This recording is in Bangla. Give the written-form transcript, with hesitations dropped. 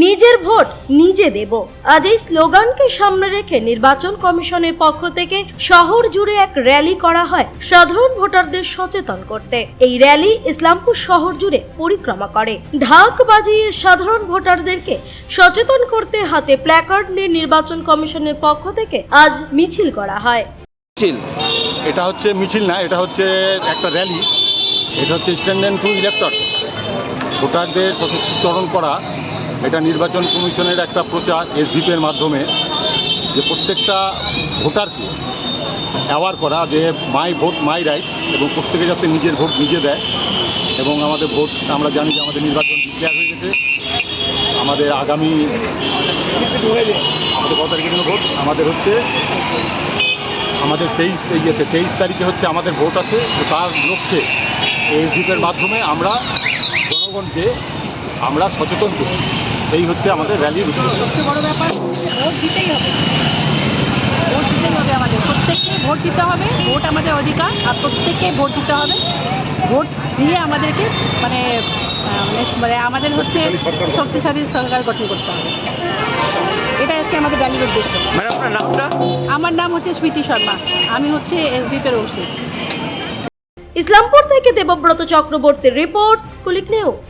নিজের ভোট নিজে দেব। আজ এই স্লোগানকে সামনে রেখে নির্বাচন কমিশনের পক্ষ থেকে শহর জুড়ে এক র্যালি করা হয় সাধারণ ভোটারদের সচেতন করতে। এই র্যালি ইসলামপুর শহর জুড়ে পরিক্রমা করে। ঢাক বাজিয়ে সাধারণ ভোটারদেরকে সচেতন করতে হাতে প্ল্যাকার্ড নিয়ে নির্বাচন কমিশনের পক্ষ থেকে আজ মিছিল করা হয়। এটা হচ্ছে মিছিল না, এটা হচ্ছে একটা র্যালি। এটা হচ্ছে স্ট্যান্ড টু ইলেক্টর, ভোটারদের সচেতন করা। এটা নির্বাচন কমিশনের একটা প্রচার এসভিপির মাধ্যমে, যে প্রত্যেকটা ভোটারকে অ্যাওয়ার করা যে মাই ভোট মাই রাইট, এবং প্রত্যেকে যাতে নিজের ভোট নিজে দেয়। এবং আমাদের ভোট, আমরা জানি যে আমাদের নির্বাচন ডিক্লেয়ার হয়ে গেছে। আমাদের আগামী কত তারিখের জন্য ভোট, আমাদের হচ্ছে আমাদের 23 তারিখে হচ্ছে আমাদের ভোট আছে। তো তার লক্ষ্যে এসভিপির মাধ্যমে আমরা জনগণকে আমরা সচেতন করি। এই হচ্ছে আমাদের র্যালির উদ্দেশ্য। সবচেয়ে বড় ব্যাপার ভোট দিতেই হবে, ভোট দিতেই হবে। আমাদের প্রত্যেককে ভোট দিতে হবে, ভোট আমাদের অধিকার, আর প্রত্যেককে ভোট দিতে হবে। ভোট দিয়ে আমাদেরকে মানে আমাদের হচ্ছে শক্তিশালী সরকার গঠন করতে হবে। এটাই আজকে আমাদের র্যালির উদ্দেশ্য। ম্যাডাম, আপনার নামটা? আমার নাম হচ্ছে স্মৃতি শর্মা, আমি হচ্ছে এসডিপির ওসি। ইসলামপুর থেকে দেবব্রত চক্রবর্তীর রিপোর্ট, কুলিক নিউজ।